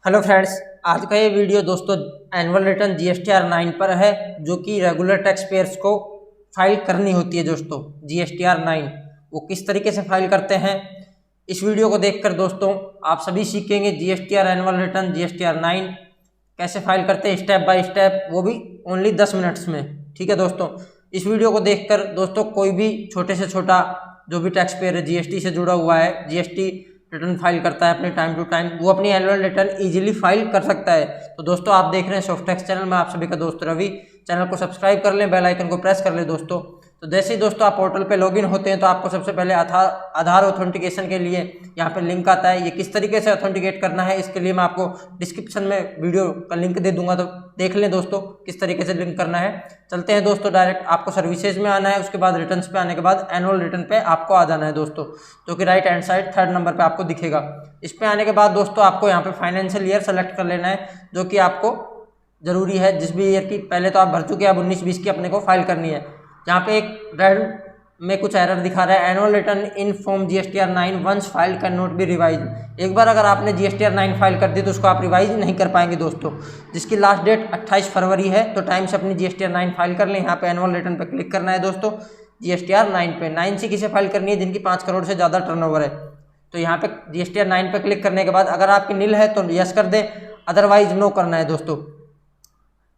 Hello friends, आज का ये वीडियो दोस्तों एनुअल रिटर्न जीएसटीआर 9 पर है, जो कि रेगुलर टैक्स पेयर्स को फाइल करनी होती है। दोस्तों जीएसटीआर 9 वो किस तरीके से फाइल करते हैं, इस वीडियो को देखकर दोस्तों आप सभी सीखेंगे। जीएसटीआर एनुअल रिटर्न जीएसटीआर 9 कैसे फाइल करते हैं स्टेप बाय स्टेप, वो भी ओनली 10 मिनट्स में। ठीक है दोस्तों, इस वीडियो को देखकर दोस्तों कोई भी छोटे से छोटा जो भी टैक्स पेयर है, जीएसटी से जुड़ा हुआ है, जीएसटी रिटर्न फाइल करता है अपने टाइम टू टाइम, वो अपनी एनुअल रिटर्न इजीली फाइल कर सकता है। तो दोस्तों आप देख रहे हैं सॉफ्टटैक्स चैनल में, आप सभी का दोस्त रवि। चैनल को सब्सक्राइब कर लें, बेल आइकन को प्रेस कर लें दोस्तों। तो जैसे ही दोस्तों आप पोर्टल पे लॉगिन होते हैं तो आपको सबसे पहले आधार ऑथेंटिकेशन के लिए यहाँ पे लिंक आता है। ये किस तरीके से ऑथेंटिकेट करना है, इसके लिए मैं आपको डिस्क्रिप्शन में वीडियो का लिंक दे दूंगा, तो देख लें दोस्तों किस तरीके से लिंक करना है। चलते हैं दोस्तों, डायरेक्ट आपको सर्विसेज में आना है, उसके बाद रिटर्न्स पे आने के बाद एनुअल रिटर्न पे आपको आ जाना है दोस्तों, जो कि right hand side 3rd number पे आपको दिखेगा। इस पे आने के बाद दोस्तों आपको यहाँ पे फाइनेंशियल ईयर सेलेक्ट कर लेना है, जो कि आपको जरूरी है। जिस भी ईयर की पहले तो आप भर चुके हैं, अब 19-20 की अपने को फाइल करनी है। यहाँ पे एक रेड में कुछ एरर दिखा रहा है, annual return in form GSTR 9 once file can not be revise. एक बार अगर आपने जीएसटीआर 9 फाइल कर दी तो उसको आप रिवाइज नहीं कर पाएंगे दोस्तों, जिसकी लास्ट डेट 28 फरवरी है। तो टाइम से अपनी जीएसटीआर 9 फाइल कर लें। यहाँ पे एनुअल रिटर्न पे क्लिक करना है दोस्तों, जीएसटीआर 9 पे। 9 से किसे फाइल करनी है, जिनकी 5 करोड़ से ज़्यादा टर्नओवर है। तो यहाँ पे जीएसटीआर 9 पे क्लिक करने के बाद अगर आपकी नील है तो यस कर दें, अदरवाइज नो करना है दोस्तों।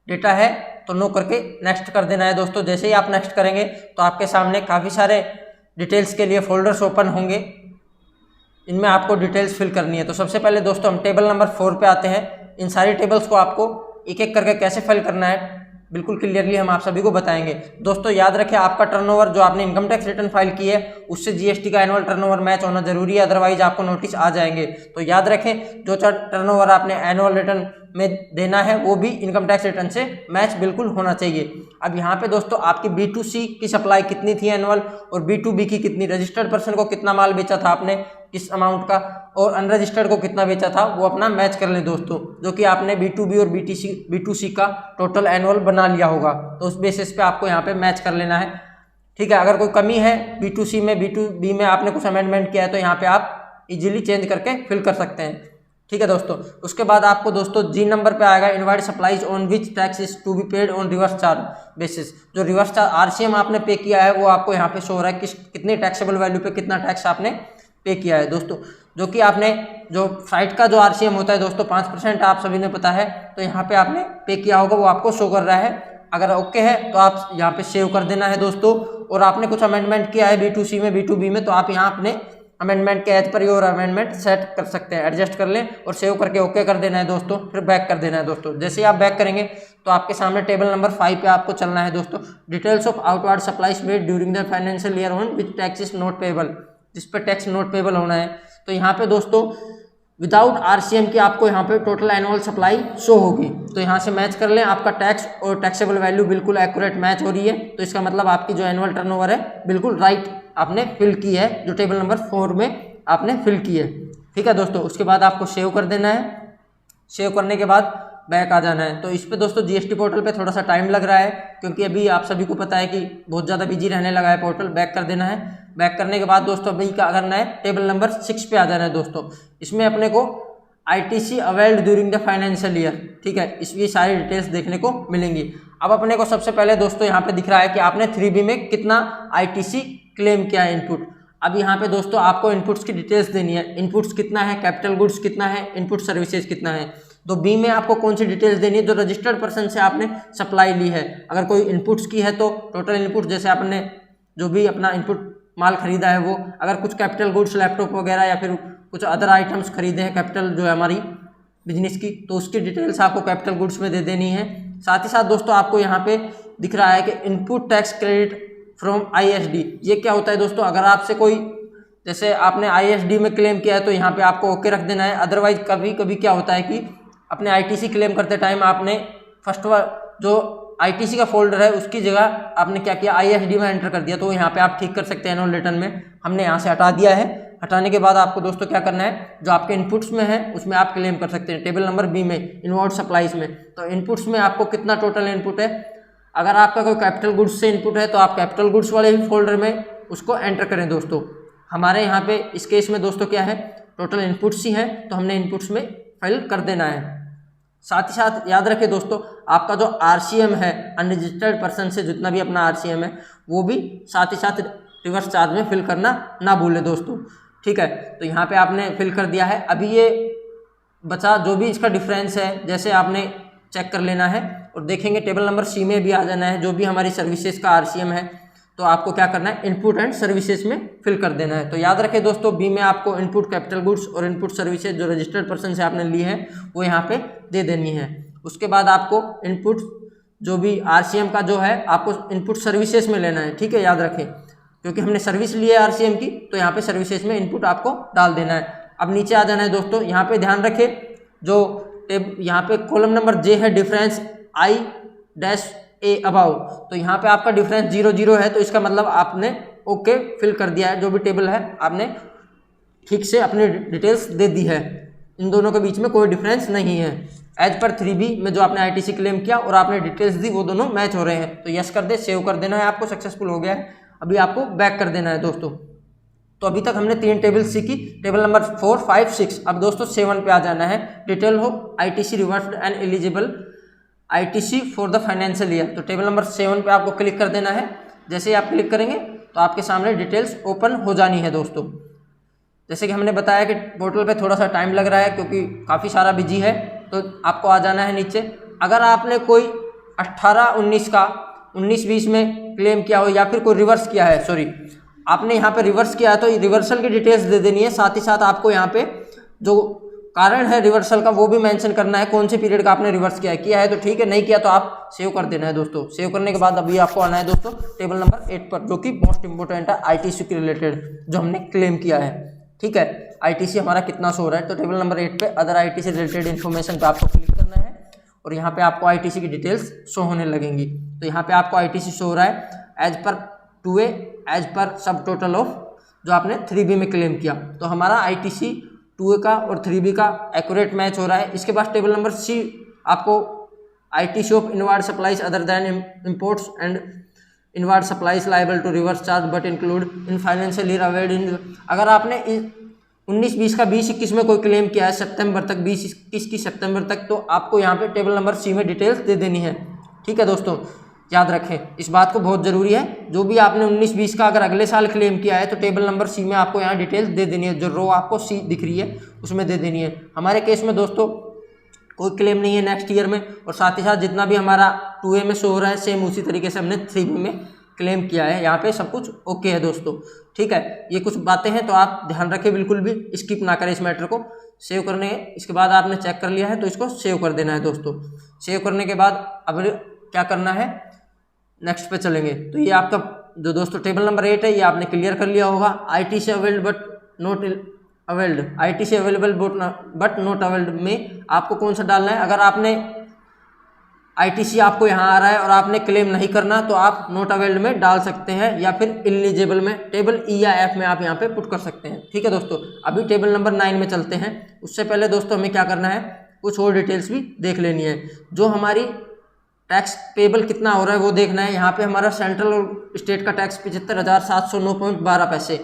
डेटा है तो नो करके नेक्स्ट कर देना है दोस्तों। जैसे ही आप नेक्स्ट करेंगे तो आपके सामने काफ़ी सारे डिटेल्स के लिए फोल्डर्स ओपन होंगे, इनमें आपको डिटेल्स फिल करनी है। तो सबसे पहले दोस्तों हम टेबल नंबर 4 पे आते हैं। इन सारी टेबल्स को आपको एक एक करके कैसे फिल करना है बिल्कुल क्लियरली हम आप सभी को बताएंगे दोस्तों। याद रखें, आपका टर्नओवर जो आपने इनकम टैक्स रिटर्न फाइल की है उससे जीएसटी का एनुअल टर्नओवर मैच होना जरूरी है, अदरवाइज आपको नोटिस आ जाएंगे। तो याद रखें, जो टर्नओवर आपने एनुअल रिटर्न में देना है वो भी इनकम टैक्स रिटर्न से मैच बिल्कुल होना चाहिए। अब यहाँ पे दोस्तों आपकी B2C की सप्लाई कितनी थी एनुअल, और B2B की कितनी, रजिस्टर्ड पर्सन को कितना माल बेचा था आपने किस अमाउंट का, और अनरजिस्टर्ड को कितना बेचा था, वो अपना मैच कर लें दोस्तों, जो कि आपने B2B और B2C का टोटल एनुअल बना लिया होगा। तो उस बेसिस पे आपको यहाँ पे मैच कर लेना है। ठीक है, अगर कोई कमी है B2C में, B2B में आपने कुछ अमेंडमेंट किया है तो यहाँ पे आप इजीली चेंज करके फिल कर सकते हैं। ठीक है दोस्तों, उसके बाद आपको दोस्तों जी नंबर पे आएगा, inward supplies on which tax is to be paid on reverse charge basis. जो रिवर्स चार्ज आरसीएम आपने पे किया है वो आपको यहाँ पे शो हो रहा है, कितने टैक्सेबल वैल्यू पे कितना टैक्स आपने पे किया है दोस्तों। जो कि आपने जो साइट का जो आरसीएम होता है दोस्तों 5% आप सभी ने पता है, तो यहाँ पे आपने पे किया होगा, वो आपको शो कर रहा है। अगर ओके है तो आप यहाँ पे सेव कर देना है दोस्तों। और आपने कुछ अमेंडमेंट किया है B2C में, B2B में, तो आप यहाँ अपने अमेंडमेंट के as per your amendment set कर सकते हैं, एडजस्ट कर लें और सेव करके ओके कर देना है दोस्तों। फिर बैक कर देना है दोस्तों। जैसे ही आप बैक करेंगे तो आपके सामने टेबल नंबर 5 पे आपको चलना है दोस्तों। Details of outward supplies made during the financial year on which tax is not payable, जिस पर टैक्स नॉट पेबल होना है। तो यहाँ पे दोस्तों विदाउट आरसीएम की आपको यहाँ पे टोटल एनुअल सप्लाई शो होगी। तो यहाँ से मैच कर लें, आपका टैक्स और टैक्सेबल वैल्यू बिल्कुल एक्यूरेट मैच हो रही है। तो इसका मतलब आपकी जो एनुअल टर्नओवर है बिल्कुल राइट आपने फिल की है, जो टेबल नंबर 4 में आपने फिल की है। ठीक है दोस्तों, उसके बाद आपको सेव कर देना है। सेव करने के बाद बैक आ जाना है। तो इस पे दोस्तों जीएसटी पोर्टल पे थोड़ा सा टाइम लग रहा है, क्योंकि अभी आप सभी को पता है कि बहुत ज़्यादा बिजी रहने लगा है पोर्टल। बैक कर देना है। बैक करने के बाद दोस्तों अभी क्या करना है, टेबल नंबर 6 पे आ जाना है दोस्तों। इसमें अपने को ITC availed during the financial year, ठीक है, इसकी सारी डिटेल्स देखने को मिलेंगी। अब अपने को सबसे पहले दोस्तों यहाँ पे दिख रहा है कि आपने 3B में कितना ITC क्लेम किया है, इनपुट। अब यहाँ पे दोस्तों आपको इनपुट्स की डिटेल्स देनी है। इनपुट्स कितना है, कैपिटल गुड्स कितना है, इनपुट सर्विसेज कितना है। तो बी में आपको कौन सी डिटेल्स देनी है, जो रजिस्टर्ड पर्सन से आपने सप्लाई ली है। अगर कोई इनपुट्स की है तो टोटल इनपुट, जैसे आपने जो भी अपना इनपुट माल खरीदा है वो, अगर कुछ कैपिटल गुड्स लैपटॉप वगैरह या फिर कुछ अदर आइटम्स खरीदे हैं कैपिटल जो है हमारी बिजनेस की, तो उसकी डिटेल्स आपको कैपिटल गुड्स में दे देनी है। साथ ही साथ दोस्तों आपको यहाँ पे दिख रहा है कि input tax credit from ISD। ये क्या होता है दोस्तों, अगर आपसे कोई, जैसे आपने ISD में क्लेम किया है तो यहाँ पे आपको ओके रख देना है। अदरवाइज कभी कभी क्या होता है कि अपने ITC क्लेम करते टाइम आपने फर्स्ट जो ITC का फोल्डर है उसकी जगह आपने क्या किया, ISD में एंटर कर दिया। तो यहाँ पे आप ठीक कर सकते हैं एनुअल रिटर्न में। हमने यहाँ से हटा दिया है। हटाने के बाद आपको दोस्तों क्या करना है, जो आपके इनपुट्स में है उसमें आप क्लेम कर सकते हैं। टेबल नंबर B में इनवर्ड सप्लाईज में, तो इनपुट्स में आपको कितना टोटल इनपुट है। अगर आपका कोई कैपिटल गुड्स से इनपुट है तो आप कैपिटल गुड्स वाले ही फोल्डर में उसको एंटर करें दोस्तों। हमारे यहाँ पे इस केस में दोस्तों क्या है, टोटल इनपुट्स ही हैं, तो हमने इनपुट्स में फाइल कर देना है। साथ ही साथ याद रखें दोस्तों, आपका जो आरसीएम है अनरजिस्टर्ड पर्सन से जितना भी अपना आरसीएम है वो भी साथ ही साथ रिवर्स चार्ज में फिल करना ना भूले दोस्तों, ठीक है। तो यहाँ पे आपने फिल कर दिया है। अभी ये बचा जो भी इसका डिफरेंस है, जैसे आपने चेक कर लेना है और देखेंगे टेबल नंबर सी में भी आ जाना है जो भी हमारी सर्विसेज का आरसीएम है। तो आपको क्या करना है, इनपुट एंड सर्विसेज में फिल कर देना है। तो याद रखें दोस्तों, बी में आपको इनपुट कैपिटल गुड्स और इनपुट सर्विसेज जो रजिस्टर्ड पर्सन से आपने ली है वो यहाँ पे दे देनी है। उसके बाद आपको इनपुट जो भी आरसीएम का जो है आपको इनपुट सर्विसेज में लेना है, ठीक है। याद रखें क्योंकि हमने सर्विस ली है आरसीएम की, तो यहाँ पे सर्विसेज में इनपुट आपको डाल देना है। अब नीचे आ जाना है दोस्तों। यहाँ पे ध्यान रखें, जो यहाँ पे कॉलम नंबर जे है डिफरेंस I-A अबाउ, तो यहाँ पे आपका डिफरेंस 0 है, तो इसका मतलब आपने ओके फिल कर दिया है। जो भी टेबल है आपने ठीक से अपनी डिटेल्स दे दी है, इन दोनों के बीच में कोई डिफरेंस नहीं है। एज पर 3B में जो आपने आईटीसी क्लेम किया और आपने डिटेल्स दी वो दोनों मैच हो रहे हैं, तो यस कर दे, सेव कर देना है, आपको सक्सेसफुल हो गया है। अभी आपको बैक कर देना है दोस्तों। तो अभी तक हमने 3 टेबल सीखी, टेबल नंबर 4, 5, 6। अब दोस्तों 7 पे आ जाना है। डिटेल हो ITC reversed and eligible ITC for the financial year. तो टेबल नंबर 7 पे आपको क्लिक कर देना है। जैसे ही आप क्लिक करेंगे तो आपके सामने डिटेल्स ओपन हो जानी है दोस्तों। जैसे कि हमने बताया कि पोर्टल पे थोड़ा सा टाइम लग रहा है क्योंकि काफ़ी सारा बिजी है, तो आपको आ जाना है नीचे। अगर आपने कोई 18-19 का 19-20 में क्लेम किया हो या फिर कोई रिवर्स किया है, सॉरी आपने यहाँ पे रिवर्स किया है, तो रिवर्सल की डिटेल्स दे देनी है। साथ ही साथ आपको यहाँ पे जो कारण है रिवर्सल का वो भी मेंशन करना है, कौन से पीरियड का आपने रिवर्स किया है तो ठीक है, नहीं किया तो आप सेव कर देना है दोस्तों। सेव करने के बाद अभी आपको आना है दोस्तों टेबल नंबर 8 पर, जो कि मोस्ट इंपोर्टेंट है आईटीसी के रिलेटेड जो हमने क्लेम किया है, ठीक है। आईटीसी हमारा कितना शो हो रहा है, तो टेबल नंबर 8 पे अदर आईटीसी रिलेटेड इन्फॉर्मेशन पे आपको क्लिक करना है और यहाँ पे आपको आईटीसी की डिटेल्स शो होने लगेंगी। तो यहाँ पे आपको आईटीसी शो हो रहा है as per 2A as per सब टोटल ऑफ जो आपने 3B में क्लेम किया। तो हमारा आईटीसी 2A का और 3B का एक्यूरेट मैच हो रहा है। इसके बाद टेबल नंबर C आपको ITC of inward supplies other than imports and inward supplies liable to reverse charge but include in financial year availed in. अगर आपने 19-20 का 20-21 में कोई क्लेम किया है सितंबर तक, 20-21 की सितंबर तक, तो आपको यहाँ पे टेबल नंबर C में डिटेल्स दे देनी है, ठीक है दोस्तों। याद रखें इस बात को, बहुत ज़रूरी है। जो भी आपने 19-20 का अगर अगले साल क्लेम किया है तो टेबल नंबर C में आपको यहाँ डिटेल्स दे देनी है। जो रो आपको C दिख रही है उसमें दे देनी है। हमारे केस में दोस्तों कोई क्लेम नहीं है नेक्स्ट ईयर में, और साथ ही साथ जितना भी हमारा 2A में शो हो रहा है सेम उसी तरीके से हमने 3B में क्लेम किया है। यहाँ पे सब कुछ ओके है दोस्तों, ठीक है। ये कुछ बातें हैं तो आप ध्यान रखें, बिल्कुल भी स्किप ना करें इस मैटर को। सेव करने इसके बाद आपने चेक कर लिया है तो इसको सेव कर देना है दोस्तों। सेव करने के बाद अब क्या करना है, नेक्स्ट पे चलेंगे। तो ये आपका जो दोस्तों टेबल नंबर 8 है ये आपने क्लियर कर लिया होगा। ITC availed but not availed, ITC available but not availed में आपको कौन सा डालना है। अगर आपने आईटीसी आपको यहाँ आ रहा है और आपने क्लेम नहीं करना तो आप नॉट अवेल्ड में डाल सकते हैं, या फिर इलिजिबल में टेबल E या F में आप यहाँ पे पुट कर सकते हैं, ठीक है दोस्तों। अभी टेबल नंबर 9 में चलते हैं। उससे पहले दोस्तों हमें क्या करना है, कुछ और डिटेल्स भी देख लेनी है। जो हमारी टैक्स पेबल कितना हो रहा है वो देखना है। यहाँ पे हमारा सेंट्रल और स्टेट का टैक्स 75,709.12 पैसे,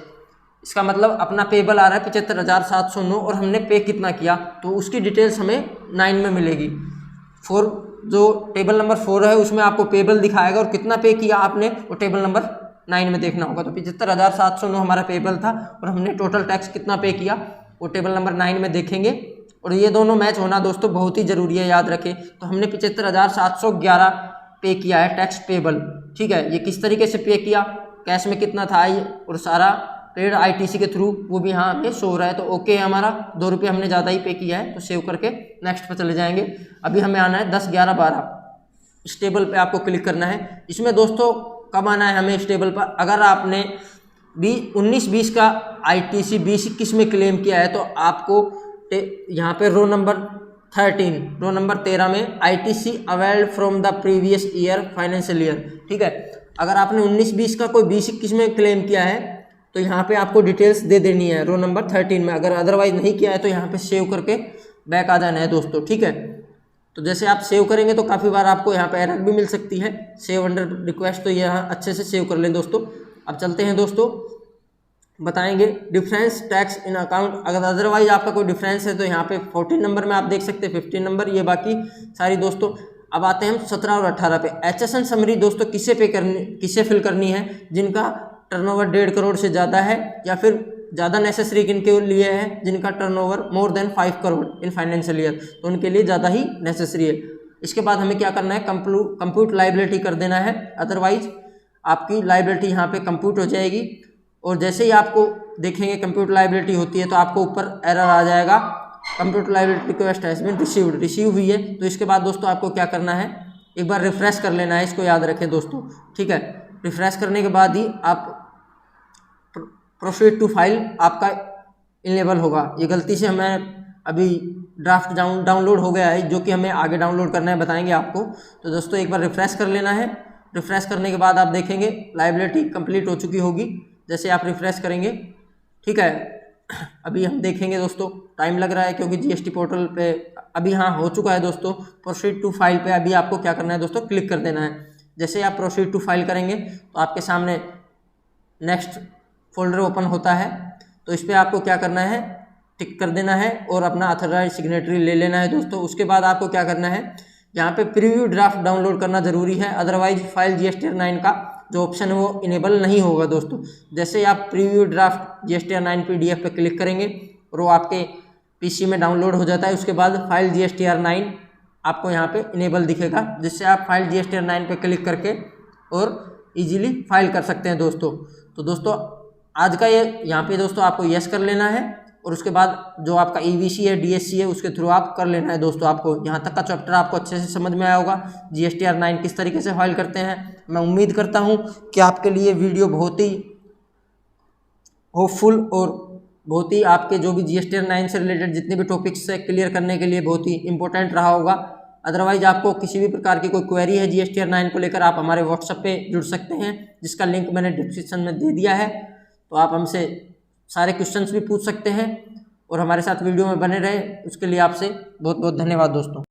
इसका मतलब अपना पेबल आ रहा है 75,709 और हमने पे कितना किया, तो उसकी डिटेल्स हमें 9 में मिलेगी। 4 जो टेबल नंबर 4 है उसमें आपको पेबल दिखाएगा और कितना पे किया आपने वो टेबल नंबर 9 में देखना होगा। तो 75,709 हमारा पेबल था और हमने टोटल टैक्स कितना पे किया वो टेबल नंबर 9 में देखेंगे। और ये दोनों मैच होना दोस्तों बहुत ही ज़रूरी है, याद रखें। तो हमने 75,711 पे किया है टैक्स पेबल, ठीक है। ये किस तरीके से पे किया, कैश में कितना था ये, और सारा पेड आईटीसी के थ्रू वो भी यहाँ पे शो हो रहा है। तो ओके है हमारा, 2 रुपये हमने ज़्यादा ही पे किया है, तो सेव करके नेक्स्ट पे चले जाएंगे। अभी हमें आना है 10, 11, 12 इस टेबल पे आपको क्लिक करना है। इसमें दोस्तों कब आना है हमें इस टेबल पर, अगर आपने 19-20 का आईटीसी 20-21 में क्लेम किया है तो आपको यहाँ पे रो नंबर 13 में ITC availed from the previous year financial year, ठीक है। अगर आपने 19-20 का कोई 20-21 में क्लेम किया है तो यहाँ पे आपको डिटेल्स दे देनी है रो नंबर 13 में। अगर अदरवाइज नहीं किया है तो यहाँ पे सेव करके बैक आ जाना है दोस्तों, ठीक है। तो जैसे आप सेव करेंगे तो काफ़ी बार आपको यहाँ पे एरर भी मिल सकती है, सेव अंडर रिक्वेस्ट, तो यहाँ अच्छे से सेव कर लें दोस्तों। अब चलते हैं दोस्तों बताएंगे डिफरेंस टैक्स इन अकाउंट। अगर अदरवाइज आपका कोई डिफरेंस है तो यहाँ पे 14 नंबर में आप देख सकते हैं, 15 नंबर, ये बाकी सारी दोस्तों। अब आते हैं हम 17 और 18 पे। HSN समरी दोस्तों किसे फिल करनी है? जिनका टर्नओवर 1.5 करोड़ से ज़्यादा है, या फिर ज़्यादा नेसेसरी किनके लिए है? जिनका टर्नओवर मोर देन 5 करोड़ इन फाइनेंशियल ईयर, तो उनके लिए ज़्यादा ही नेसेसरी है। इसके बाद हमें क्या करना है? कंप्यूट लाइबिलिटी कर देना है, अदरवाइज आपकी लाइबिलिटी यहाँ पे कंप्यूट हो जाएगी। और जैसे ही आपको देखेंगे कंप्यूटर लाइबिलिटी होती है तो आपको ऊपर एरर आ जाएगा, computer liability request has been receive हुई है। तो इसके बाद दोस्तों आपको क्या करना है? एक बार रिफ्रेश कर लेना है, इसको याद रखें दोस्तों, ठीक है। रिफ्रेश करने के बाद ही आप प्रोसीड टू फाइल आपका इनेबल होगा। ये गलती से हमें अभी ड्राफ्ट डाउनलोड हो गया है, जो कि हमें आगे डाउनलोड करना है, बताएंगे आपको। तो दोस्तों एक बार रिफ्रेश कर लेना है। रिफ्रेश करने के बाद आप देखेंगे लाइबिलिटी कंप्लीट हो चुकी होगी जैसे आप रिफ्रेश करेंगे, ठीक है। अभी हम देखेंगे दोस्तों, टाइम लग रहा है क्योंकि जीएसटी पोर्टल पे अभी हाँ हो चुका है दोस्तों। प्रोसीड टू फाइल पे अभी आपको क्या करना है दोस्तों? क्लिक कर देना है। जैसे आप प्रोसीड टू फाइल करेंगे तो आपके सामने नेक्स्ट फोल्डर ओपन होता है, तो इस पर आपको क्या करना है? टिक कर देना है और अपना ऑथराइज सिग्नेटरी ले लेना है दोस्तों। उसके बाद आपको क्या करना है? यहाँ पे प्रीव्यू ड्राफ्ट डाउनलोड करना जरूरी है, अदरवाइज फाइल GSTR 9 का जो ऑप्शन है वो इनेबल नहीं होगा दोस्तों। जैसे आप प्रीव्यू ड्राफ्ट GSTR 9 PDF पे क्लिक करेंगे और वो आपके PC में डाउनलोड हो जाता है, उसके बाद फाइल GSTR 9 आपको यहाँ पे इनेबल दिखेगा, जिससे आप फाइल GSTR 9 पे क्लिक करके और इजीली फाइल कर सकते हैं दोस्तों। तो दोस्तों आज का ये यहाँ पे दोस्तों आपको यस कर लेना है और उसके बाद जो आपका EVC है, DSC है, उसके थ्रू आप कर लेना है दोस्तों। आपको यहाँ तक का चैप्टर आपको अच्छे से समझ में आया होगा, GSTR 9 किस तरीके से फाइल करते हैं। मैं उम्मीद करता हूँ कि आपके लिए वीडियो बहुत ही होपफुल और बहुत ही आपके जो भी GSTR 9 से रिलेटेड जितने भी टॉपिक्स है क्लियर करने के लिए बहुत ही इंपॉर्टेंट रहा होगा। अदरवाइज आपको किसी भी प्रकार की कोई क्वेरी है GSTR 9 को लेकर, आप हमारे व्हाट्सएप पे जुड़ सकते हैं, जिसका लिंक मैंने डिस्क्रिप्शन में दे दिया है। तो आप हमसे सारे क्वेश्चंस भी पूछ सकते हैं और हमारे साथ वीडियो में बने रहे, उसके लिए आपसे बहुत बहुत धन्यवाद दोस्तों।